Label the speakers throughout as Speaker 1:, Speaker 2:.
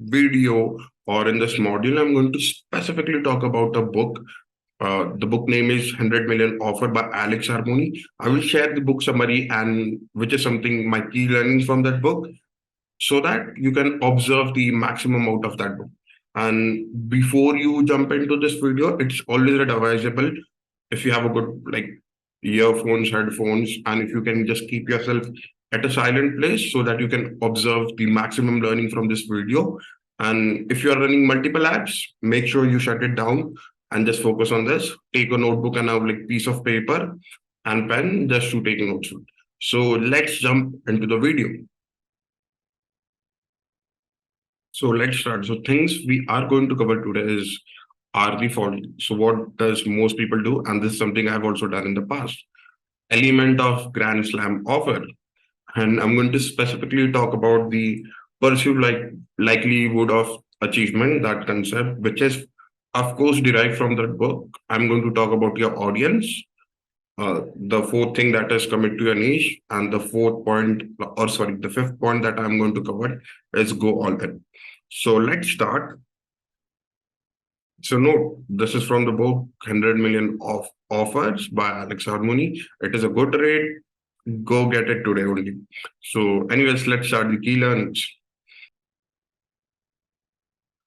Speaker 1: video or in this module, I'm going to specifically talk about a book. The book name is 100 Million Offer by Alex Harmony. I will share the book summary and which is something my key learnings from that book so that you can observe the maximum out of that book. And before you jump into this video, it's always advisable if you have a good like earphones, headphones, and if you can just keep yourself at a silent place so that you can observe the maximum learning from this video. And if you're running multiple apps, make sure you shut it down and just focus on this. Take a notebook and a like piece of paper and pen just to take notes. So let's jump into the video. So let's start. So things we are going to cover today are the following. So what does most people do? And this is something I've also done in the past. Element of Grand Slam offer. And I'm going to specifically talk about the perceived likelihood of achievement, that concept, which is of course derived from that book. I'm going to talk about your audience, the fourth thing that is commit to your niche, and the the fifth point that I'm going to cover is go all in. So let's start. So note, this is from the book 100 Million of Offers by Alex Harmony. It is a good read. Go get it today only. So anyways, let's start the key learnings.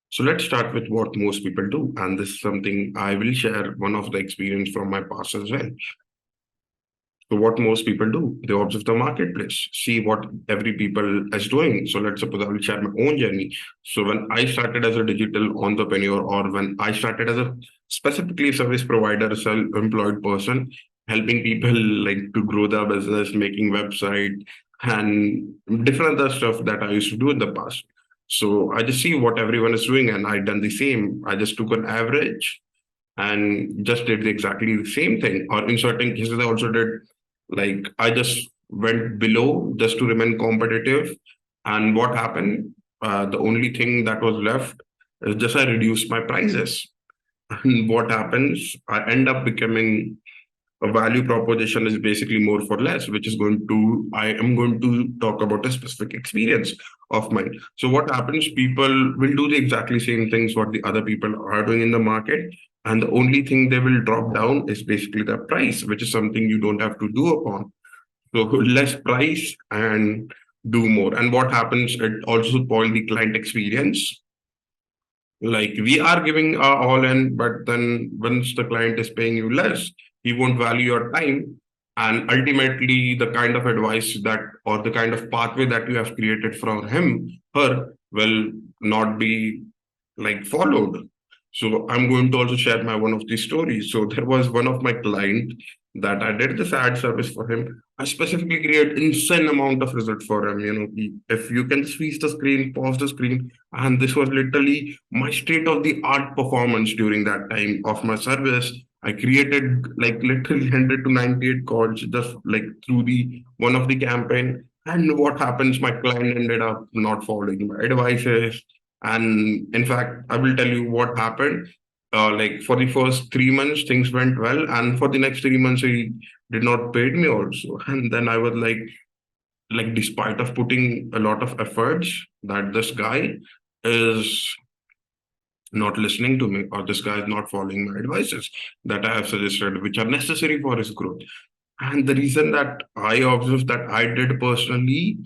Speaker 1: So let's start with what most people do. And this is something I will share one of the experience from my past as well. So what most people do, they observe the marketplace, see what every people is doing. So let's suppose I will share my own journey. So when I started as a digital entrepreneur, or when I started as a specifically service provider, self-employed person, helping people like to grow their business, making website and different other stuff that I used to do in the past. So I just see what everyone is doing and I done the same. I just took an average and just did exactly the same thing. Or in certain cases, I also did like I just went below just to remain competitive. And what happened? The only thing that was left is just I reduced my prices. And what happens? I end up becoming a value proposition is basically more for less, which is I am going to talk about a specific experience of mine. So what happens? People will do the exactly same things what the other people are doing in the market. And the only thing they will drop down is basically the price, which is something you don't have to do upon. So less price and do more. And what happens? It also spoil the client experience. Like we are giving all in, but then once the client is paying you less, he won't value your time. And ultimately, the kind of advice that or the kind of pathway that you have created from her will not be like followed. So I'm going to also share my one of these stories. So there was one of my client that I did this ad service for him. I specifically create insane amount of result for him. If you can switch the screen, pause the screen, and this was literally my state of the art performance during that time of my service. I created like literally 100 to 98 calls just like through the one of the campaign. And what happens? My client ended up not following my advices. And in fact, I will tell you what happened. Like for the first 3 months, things went well, and for the next 3 months, he did not pay me also. And then I was like despite of putting a lot of efforts, that this guy is not listening to me, or this guy is not following my advices that I have suggested, which are necessary for his growth. And the reason that I observed that I did personally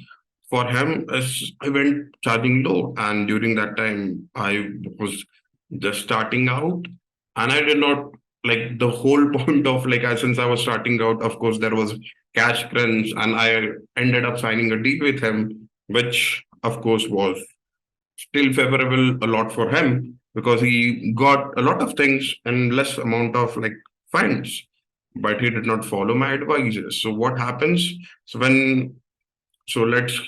Speaker 1: for him is I went charging low. And during that time, I was just starting out. And I did not like the whole point of since I was starting out, of course, there was cash crunch. And I ended up signing a deal with him, which of course was still favorable a lot for him because he got a lot of things and less amount of funds, but he did not follow my advices. So what happens? So when so let's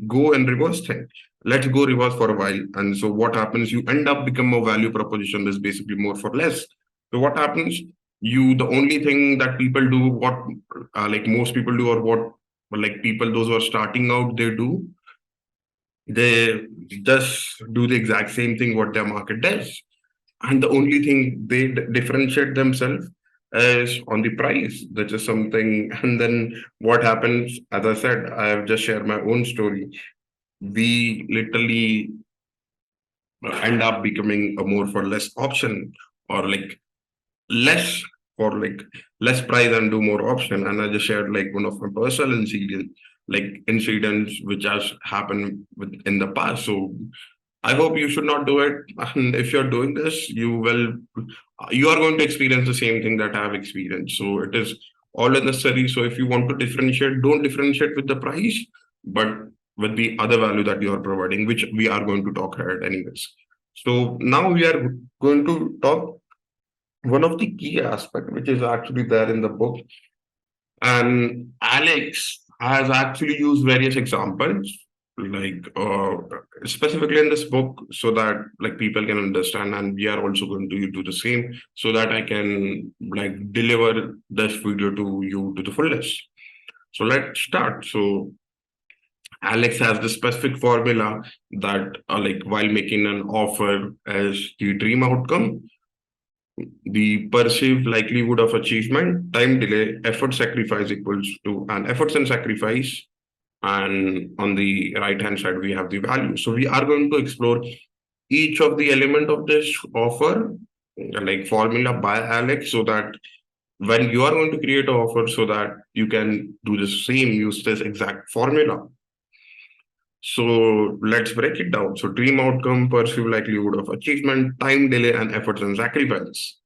Speaker 1: go and reverse thing. Let's go reverse for a while. And so what happens? You end up become a value proposition is basically more for less. So what happens? The only thing that people do, what most people do, or what people those who are starting out they do, they just do the exact same thing what their market does. And the only thing they differentiate themselves is on the price. That is something. And then what happens, as I said, I have just shared my own story. We literally end up becoming a more for less option, or like less for like less price and do more option. And I just shared like one of my personal incidents which has happened in the past. So I hope you should not do it. And if you're doing this, you are going to experience the same thing that I have experienced. So it is all necessary. So if you want to differentiate, don't differentiate with the price, but with the other value that you are providing, which we are going to talk ahead anyways. So now we are going to talk one of the key aspect, which is actually there in the book. And Alex has actually used various examples, like specifically in this book, so that like people can understand, and we are also going to do the same, so that I can like deliver this video to you to the fullest. So let's start. So Alex has the specific formula that like while making an offer as the dream outcome, the perceived likelihood of achievement, time delay, effort sacrifice equals to an efforts and sacrifice. And on the right hand side, we have the value. So we are going to explore each of the element of this offer, like formula by Alex, so that when you are going to create an offer, so that you can do the same, use this exact formula. So let's break it down. So dream outcome, perceived likelihood of achievement, time delay, and efforts and sacrifice.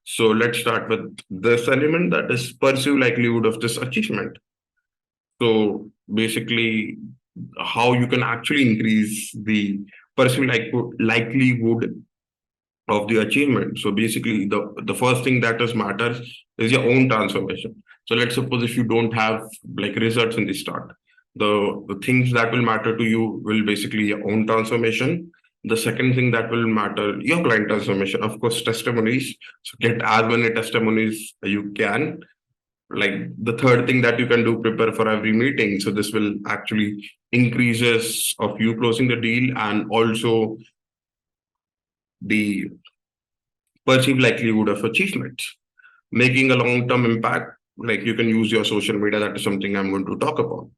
Speaker 1: So let's start with this element, that is perceived likelihood of this achievement. So basically, how you can actually increase the perceived likelihood of the achievement. So basically, the first thing that does matters is your own transformation. So let's suppose if you don't have like results in the start, the things that will matter to you will basically your own transformation. The second thing that will matter, your client transformation, of course, testimonies. So get as many testimonies you can. Like the third thing that you can do, prepare for every meeting. So this will actually increases of you closing the deal, and also the perceived likelihood of achievement, making a long-term impact. Like you can use your social media. That is something I'm going to talk about.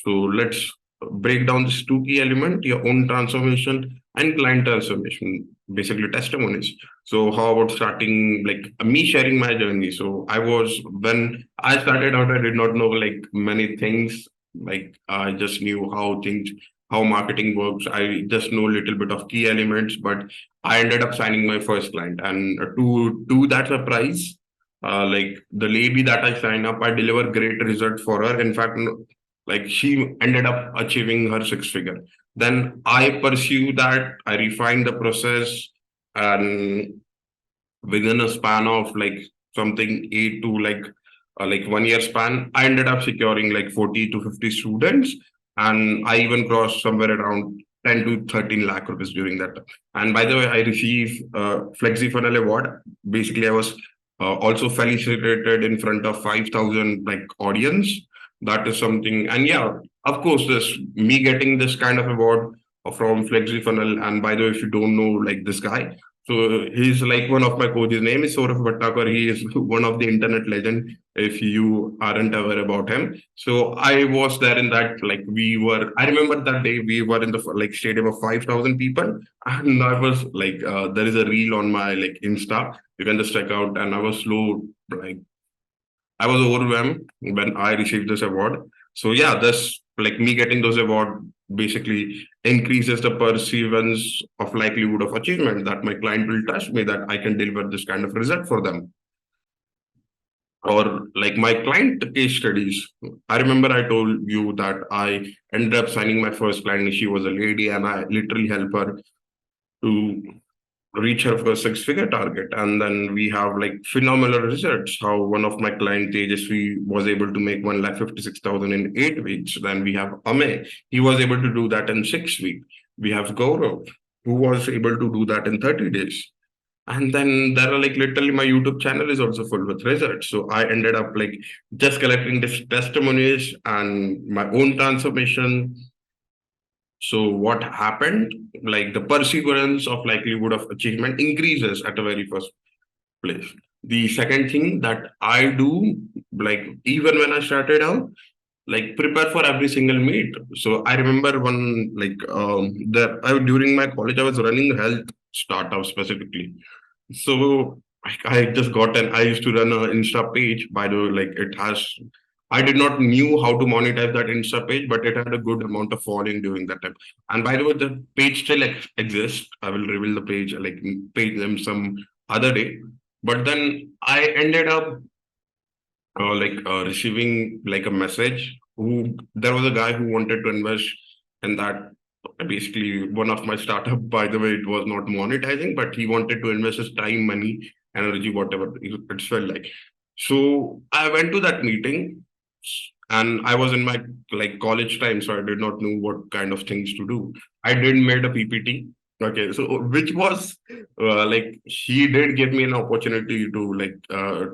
Speaker 1: So let's break down this two key element, your own transformation and client transformation, basically testimonies. So how about starting like me sharing my journey? So when I started out, I did not know like many things. Like I just knew how marketing works. I just know a little bit of key elements, but I ended up signing my first client. And to that surprise, like the lady that I signed up, I delivered great result for her. In fact, like she ended up achieving her six figure. Then I pursue that, I refine the process, and within a span of like something 8 to like 1 year span, I ended up securing like 40 to 50 students. And I even crossed somewhere around 10 to 13 lakh rupees during that time. And by the way, I received FlexiFunnel award. Basically, I was also felicitated in front of 5,000 like audience. That is something. And yeah, of course, this me getting this kind of award from FlexiFunnel. And by the way, if you don't know like this guy, so he's like one of my coaches. His name is Saurabh Bhattakar. He is one of the internet legend. If you aren't aware about him, so I was there in that. Like we were, I remember that day we were in the like stadium of 5,000 people, and I was like, there is a reel on my like Insta. You can just check out. And I was slow, like I was overwhelmed when I received this award. So yeah, this like me getting those award basically increases the perceivance of likelihood of achievement, that my client will trust me, that I can deliver this kind of result for them. Or like my client case studies. I remember I told you that I ended up signing my first client. She was a lady, and I literally helped her to reach her first six-figure target. And then we have like phenomenal results. How one of my client Tejasvi was able to make 1,56,000 in 8 weeks. Then we have Ame. He was able to do that in 6 weeks. We have Gaurav, who was able to do that in 30 days. And then there are like literally my YouTube channel is also full with results. So I ended up like just collecting this testimonies and my own transformation. So what happened? Like the perseverance of likelihood of achievement increases at the very first place. The second thing that I do, like even when I started out, like prepare for every single meet. So I remember one like during my college I was running health startup specifically. So I just got an I used to run a Insta page. By the way, like it has I did not knew how to monetize that Insta page, but it had a good amount of following during that time. And by the way, the page still exists. I will reveal the page, like page them some other day. But then I ended up receiving like a message who there was a guy who wanted to invest in that, basically one of my startup. By the way, it was not monetizing, but he wanted to invest his time, money, energy, whatever it felt like. So I went to that meeting, and I was in my like college time, so I did not know what kind of things to do. I did made a PPT. Okay, so which was like he did give me an opportunity to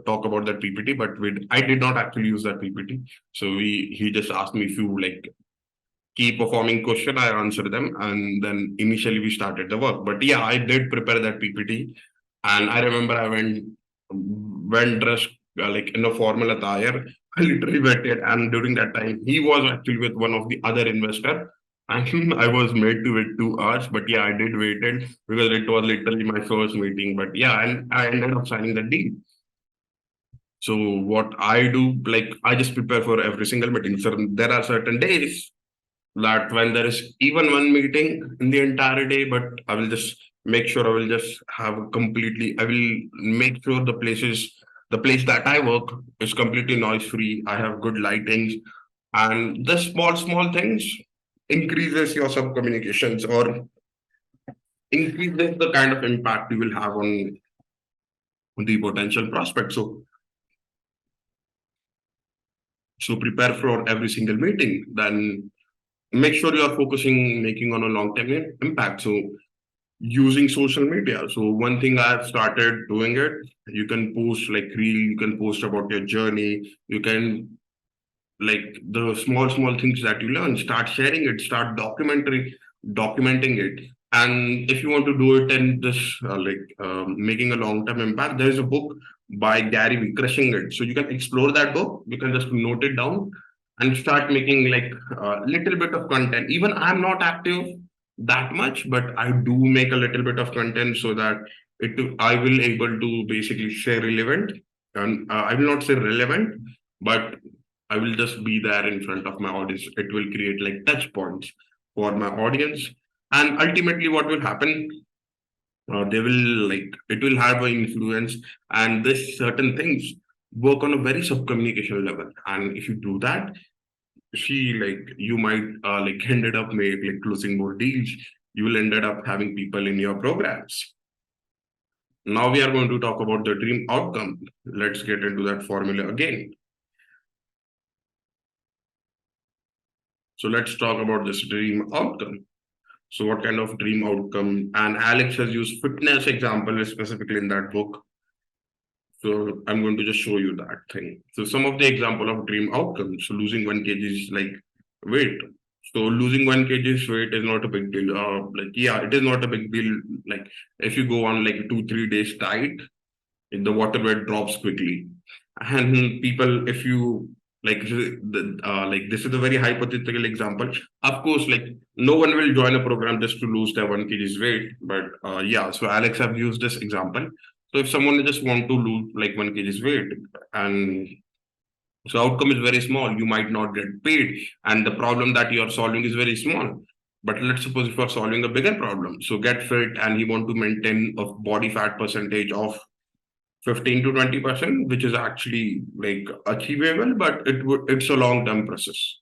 Speaker 1: talk about that PPT, but I did not actually use that PPT. So he just asked me few like key performing question. I answered them, and then initially we started the work. But yeah, I did prepare that PPT, and I remember I went dressed like in a formal attire. I literally waited, and during that time, he was actually with one of the other investor. And I was made to wait 2 hours, but yeah, I did waited because it was literally my first meeting. But yeah, and I ended up signing the deal. So what I do, like I just prepare for every single meeting. So there are certain days that when there is even one meeting in the entire day, but I will just make sure I will just have completely, I will make sure the place that I work is completely noise free. I have good lightings, and the small things increases your sub communications or increases the kind of impact you will have on the potential prospect. So prepare for every single meeting, then make sure you are focusing making on a long term impact. So using social media. So one thing I've started doing it, you can post like reel, you can post about your journey, you can like the small things that you learn, start sharing it, start documenting it. And if you want to do it in this making a long term impact, there is a book by Gary Vee, Crushing It. So you can explore that book, you can just note it down and start making like a little bit of content. Even I'm not active that much, but I do make a little bit of content so that I will able to basically say relevant, and I will not say relevant, but I will just be there in front of my audience. It will create like touch points for my audience. And ultimately, what will happen? They will like it will have an influence, and this certain things work on a very sub communication level. And if you do that, see, like you might ended up like closing more deals. You will ended up having people in your programs. Now we are going to talk about the dream outcome. Let's get into that formula again. So let's talk about this dream outcome. So what kind of dream outcome? And Alex has used fitness example specifically in that book. So I'm going to just show you that thing. So some of the example of dream outcomes. So losing 1 kg is like weight. So losing 1 kg weight is not a big deal. Yeah, it is not a big deal. Like if you go on like 2-3 days diet, the water weight drops quickly. And people, if you like this is a very hypothetical example. Of course, like no one will join a program just to lose their 1 kg weight. But yeah, so Alex have used this example. So if someone just want to lose like 1 kg weight, and so outcome is very small, you might not get paid, and the problem that you are solving is very small. But let's suppose if you are solving a bigger problem, so get fit, and you want to maintain a body fat percentage of 15 to 20%, which is actually like achievable, but it's a long-term process.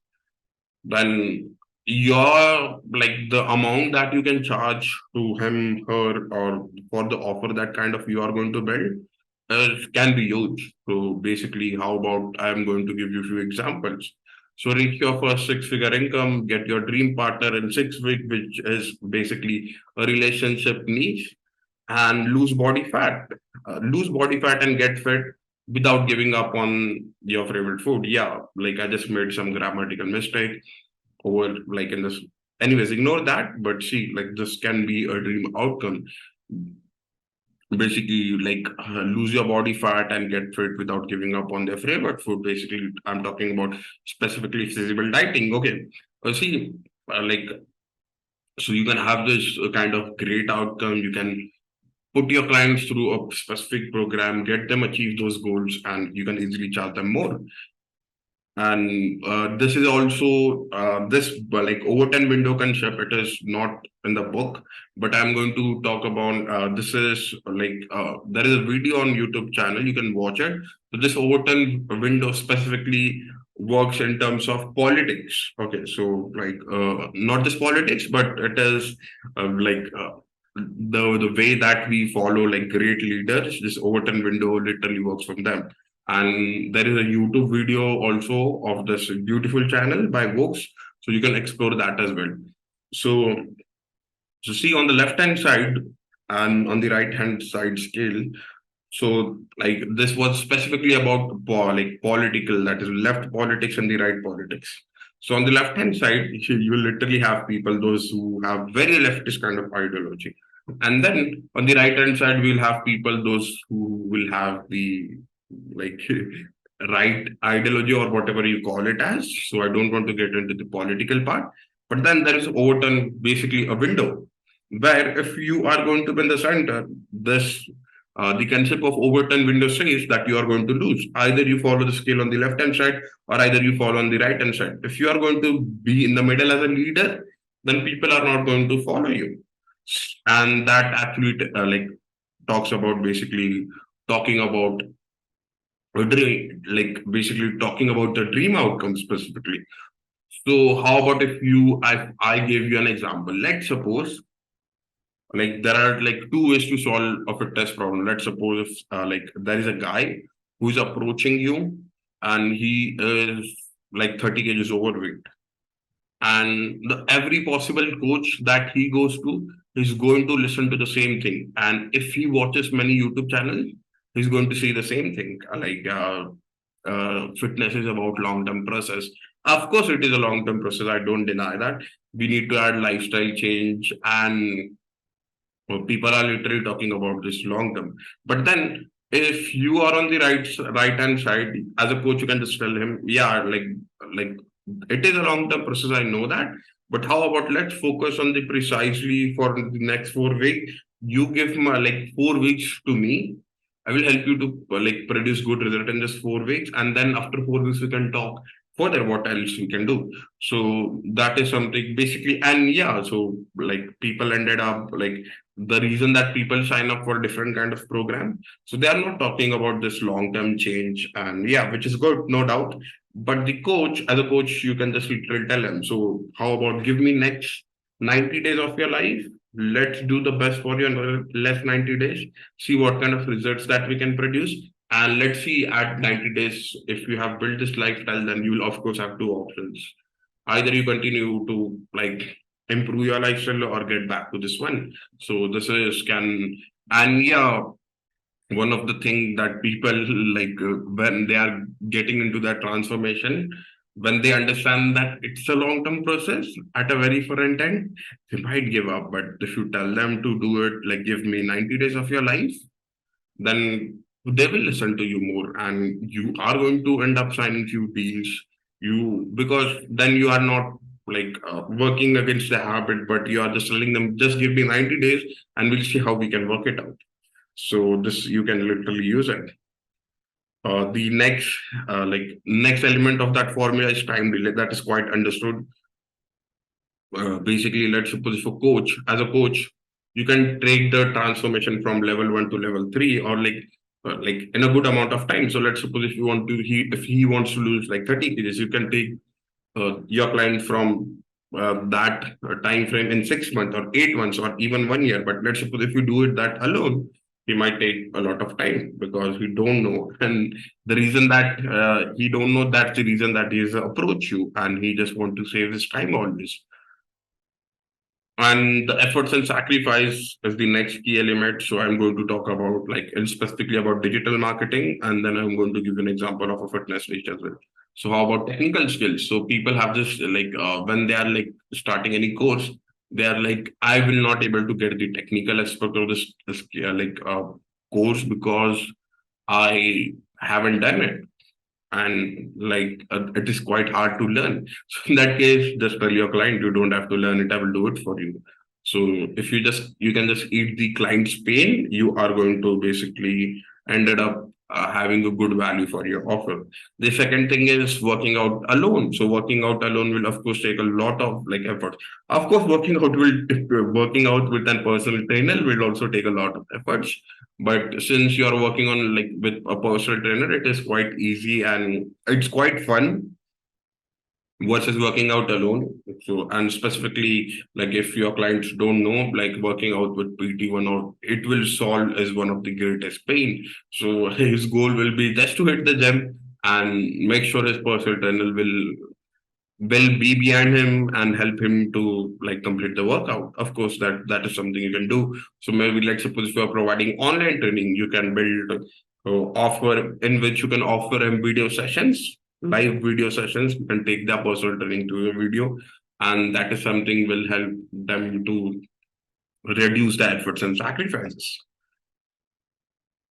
Speaker 1: Then your like the amount that you can charge to him, her, or for the offer that kind of you are going to build can be huge. So basically, how about I'm going to give you a few examples. So reach your first six-figure income, get your dream partner in 6 weeks, which is basically a relationship niche, and lose body fat and get fit without giving up on your favorite food. Yeah, like I just made some grammatical mistake over like in this. Anyways, ignore that. But see, like this can be a dream outcome. basically like lose your body fat and get fit without giving up on their favorite food. Basically, I'm talking about specifically feasible dieting. Okay, see, like so you can have this kind of great outcome. You can put your clients through a specific program, get them achieve those goals, and you can easily charge them more. And this is also this like overtime window concept. It is not in the book, but I'm going to talk about this is like there is a video on YouTube channel. You can watch it. So this overtime window specifically works in terms of politics. Okay, so like not just politics, but it is like the way that we follow like great leaders. This overtime window literally works from them. And there is a YouTube video also of this beautiful channel by Vox. So you can explore that as well. So, so see on the left hand side and on the right hand side scale. So like this was specifically about like political, that is left politics and the right politics. So on the left hand side, you will literally have people, those who have very leftist kind of ideology. And then on the right hand side, we'll have people, those who will have the like right ideology or whatever you call it as. So I don't want to get into the political part. But then there is overturn basically a window where if you are going to be in the center, this the concept of overturn window says that you are going to lose. Either you follow the scale on the left hand side or either you follow on the right hand side. If you are going to be in the middle as a leader, then people are not going to follow you. And that actually like talks about basically talking about a dream, like basically talking about the dream outcome specifically. So how about if I gave you an example? Let's suppose like there are like two ways to solve a fitness problem. Let's suppose if like there is a guy who is approaching you and he is like 30 kgs overweight, and every possible coach that he goes to is going to listen to the same thing. And if he watches many YouTube channels, he's going to see the same thing. Fitness is about long-term process. Of course, it is a long-term process. I don't deny that. We need to add lifestyle change, and people are literally talking about this long term. But then if you are on the right hand side as a coach, you can just tell him, yeah, like it is a long term process. I know that, but how about let's focus on the precisely for the next 4 weeks. You give my like 4 weeks to me. I will help you to like produce good result in just 4 weeks, and then after 4 weeks we can talk further what else we can do. So that is something basically, and yeah, so like people ended up like the reason that people sign up for different kind of program, so they are not talking about this long term change, and yeah, which is good, no doubt. But the coach, as a coach, you can just literally tell them, so how about give me next 90 days of your life, let's do the best for you in the last 90 days, see what kind of results that we can produce. And let's see at 90 days, if you have built this lifestyle, then you will of course have two options. Either you continue to like improve your lifestyle or get back to this one. So this is can, and yeah, one of the thing that people like when they are getting into that transformation, when they understand that it's a long-term process at a very front end, they might give up. But if you tell them to do it, like give me 90 days of your life, then they will listen to you more, and you are going to end up signing few deals. You, because then you are not like working against the habit, but you are just telling them just give me 90 days and we'll see how we can work it out. So this you can literally use it. The next element of that formula is time delay. That is quite understood. Basically, let's suppose for coach, as a coach, you can take the transformation from level 1 to level 3, or like in a good amount of time. So let's suppose if you want to if he wants to lose like 30 kgs, you can take your client from that time frame in 6 months or 8 months or even 1 year. But let's suppose if you do it that alone, he might take a lot of time because he don't know. And the reason that he don't know, that's the reason that he is approach you, and he just want to save his time always. And the efforts and sacrifice is the next key element. So I'm going to talk about like specifically about digital marketing, and then I'm going to give an example of a fitness niche as well. So how about technical skills? So people have this like when they are like starting any course, they are like, I will not able to get the technical aspect of this course because I haven't done it, and it is quite hard to learn. So in that case, just tell your client you don't have to learn it, I will do it for you. So if you can just eat the client's pain, you are going to basically ended up having a good value for your offer. The second thing is working out alone. So working out alone will of course take a lot of effort. Of course, working out with a personal trainer will also take a lot of efforts, but since you are working on with a personal trainer, it is quite easy and it's quite fun versus working out alone. So, and specifically, if your clients don't know, working out with PT1 or it will solve is one of the greatest pain. So his goal will be just to hit the gym and make sure his personal trainer will be behind him and help him to complete the workout. Of course, that is something you can do. So maybe let's suppose if you are providing online training, you can build offer in which you can offer him video sessions, live video sessions. You can take their personal training to your video, and that is something will help them to reduce the efforts and sacrifices.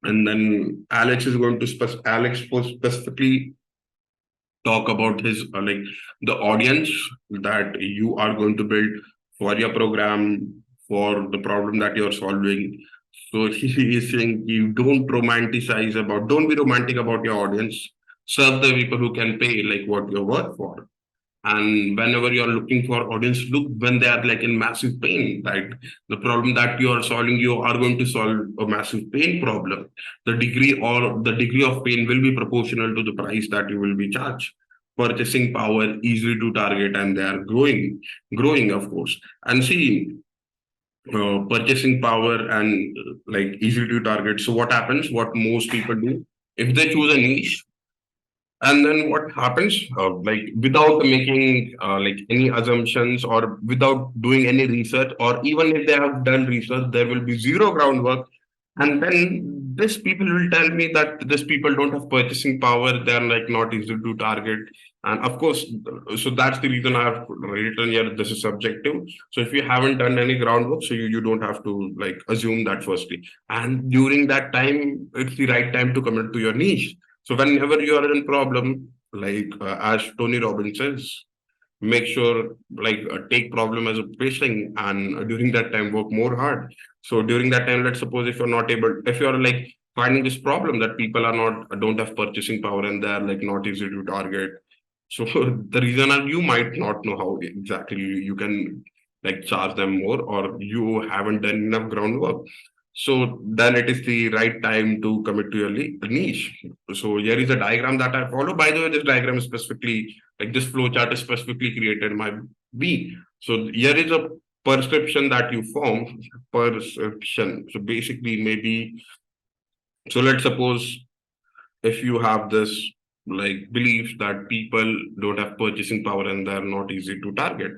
Speaker 1: And then Alex is going to Alex will specifically talk about his the audience that you are going to build for your program, for the problem that you're solving. So he is saying you don't be romantic about your audience. Serve the people who can pay what you're worth for. And whenever you're looking for audience, look when they are in massive pain, right? The problem that you are solving, you are going to solve a massive pain problem. The degree of pain will be proportional to the price that you will be charged. Purchasing power, easily to target, and they are growing, of course. And see, purchasing power and easy to target. So what happens? What most people do, if they choose a niche, and then what happens? Without making any assumptions or without doing any research, or even if they have done research, there will be zero groundwork. And then this people will tell me that these people don't have purchasing power. They are not easy to target. And of course, so that's the reason I have written here. This is subjective. So if you haven't done any groundwork, so you don't have to assume that firstly. And during that time, it's the right time to commit to your niche. So whenever you are in problem, as Tony Robbins says, make sure take problem as a blessing, and during that time work more hard. So during that time, let's suppose if you're not able, if you're finding this problem that people are not don't have purchasing power and they're not easy to target. So the reason are you might not know how exactly you can charge them more, or you haven't done enough groundwork. So then it is the right time to commit to your niche. So here is a diagram that I follow. By the way, this diagram is specifically this flow chart is specifically created by me. So here is a perception that you form. Perception. So basically, maybe, so let's suppose if you have this belief that people don't have purchasing power and they're not easy to target,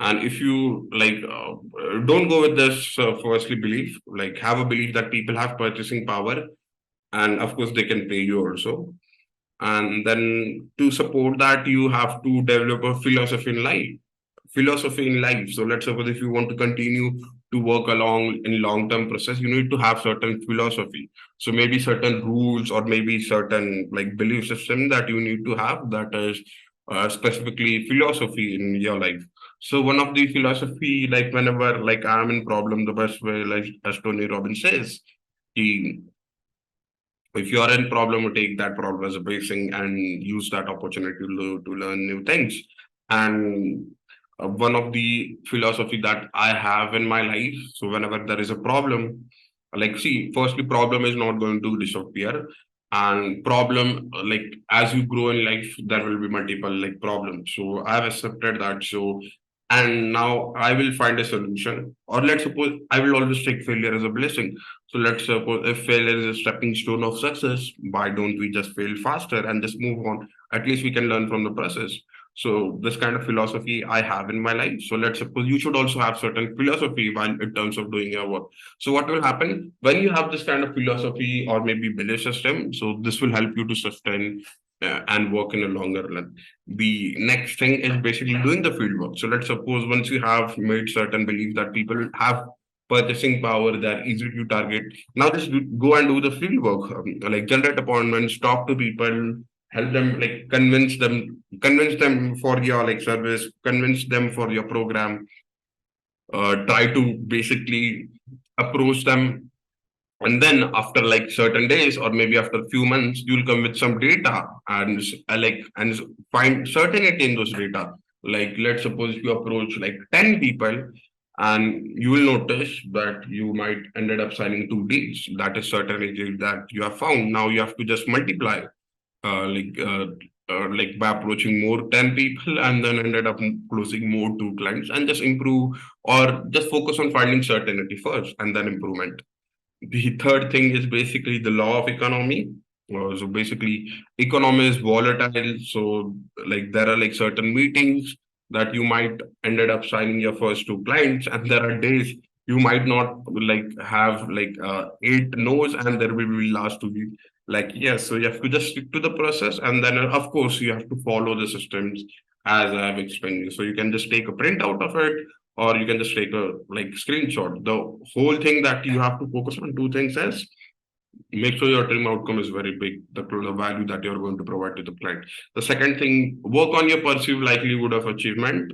Speaker 1: and if you don't go with this firstly belief, have a belief that people have purchasing power, and of course they can pay you also. And then to support that, you have to develop a philosophy in life. So let's suppose if you want to continue to work along in long-term process, you need to have certain philosophy. So maybe certain rules or maybe certain belief system that you need to have, that is specifically philosophy in your life. So one of the philosophy, whenever I'm in problem, the best way, as Tony Robbins says, he if you are in problem, you take that problem as a blessing and use that opportunity to learn new things. And one of the philosophy that I have in my life, so whenever there is a problem, see, firstly, problem is not going to disappear. And problem, as you grow in life, there will be multiple problems. So I have accepted that. So, and now I will find a solution. Or let's suppose I will always take failure as a blessing. So let's suppose if failure is a stepping stone of success, why don't we just fail faster and just move on? At least we can learn from the process. So this kind of philosophy I have in my life. So let's suppose you should also have certain philosophy while in terms of doing your work. So what will happen when you have this kind of philosophy or maybe belief system? So this will help you to sustain and work in a longer run. The next thing is basically doing the field work. So let's suppose once you have made certain belief that people have purchasing power, they're easy to target. Now just go and do the field work, like generate appointments, talk to people, help them, like convince them for your like service, convince them for your program. Try to basically approach them, and then after like certain days or maybe after a few months you'll come with some data and find certainty in those data. Like let's suppose you approach like 10 people and you will notice that you might ended up signing 2 deals. That is certainty that you have found. Now you have to just multiply, uh, like uh, like by approaching more 10 people and then ended up closing more 2 clients, and just improve or just focus on finding certainty first and then improvement. The third thing is basically the law of economy. So basically, economy is volatile. So like there are like certain meetings that you might ended up signing your first 2 clients, and there are days you might not like have like 8 no's, and there will be last to be like yes. So you have to just stick to the process, and then of course you have to follow the systems as I have explained you. So you can just take a print out of it, or you can just take a like screenshot. The whole thing that you have to focus on 2 things is make sure your dream outcome is very big, the value that you're going to provide to the client. The second thing, work on your perceived likelihood of achievement,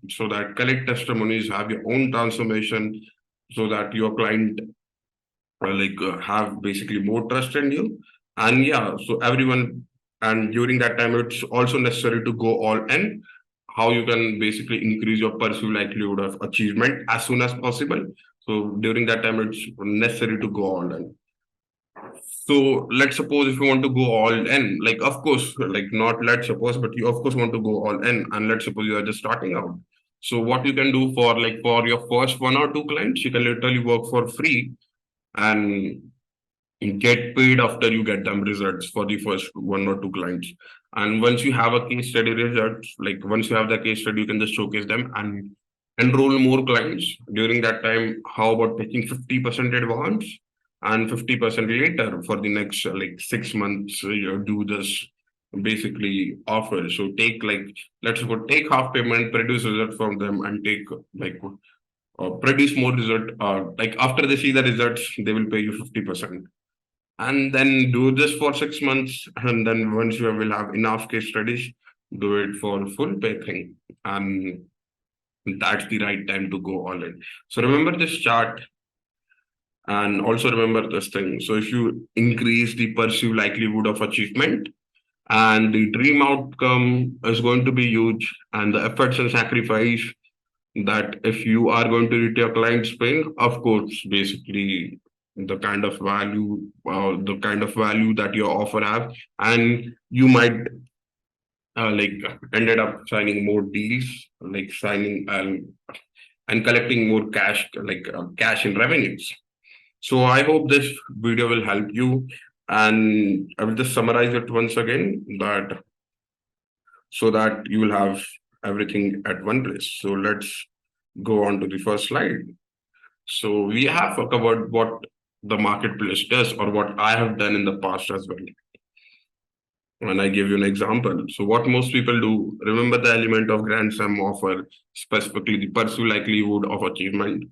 Speaker 1: so that collect testimonies, have your own transformation, so that your client have basically more trust in you. And yeah, so everyone, and during that time it's also necessary to go all in. How you can basically increase your perceived likelihood of achievement as soon as possible. So during that time it's necessary to go all in. So let's suppose if you want to go all in, like of course, like not let's suppose, but you of course want to go all in, and let's suppose you are just starting out. So what you can do for like for your first 1 or 2 clients, you can literally work for free and get paid after you get them results for the first 1 or 2 clients. And once you have a case study results, like once you have the case study, you can just showcase them and enroll more clients. During that time, how about taking 50% advance and 50% later for the next like 6 months? You do this basically offer. So take like let's go take half payment, produce result from them, and take like produce more result. Like after they see the results, they will pay you 50%, and then do this for 6 months, and then once you will have enough case studies, do it for full pay thing, and that's the right time to go all in. So remember this chart, and also remember this thing. So if you increase the perceived likelihood of achievement, and the dream outcome is going to be huge, and the efforts and sacrifice, that if you are going to reach your client's pain, of course, basically the kind of value that your offer have, and you might like ended up signing more deals, like signing and collecting more cash, like cash in revenues. So I hope this video will help you, and I will just summarize it once again, that so that you will have everything at one place. So let's go on to the first slide. So we have covered what the marketplace does, or what I have done in the past as well. And I give you an example. So what most people do, remember the element of grand sum offer, specifically the perceived likelihood of achievement.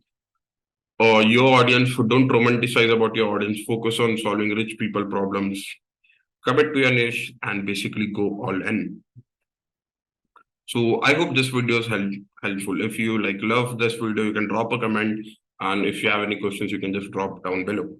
Speaker 1: Or your audience, don't romanticize about your audience, focus on solving rich people problems, commit to your niche, and basically go all in. So I hope this video is helpful. If you like love this video, you can drop a comment. And if you have any questions, you can just drop down below.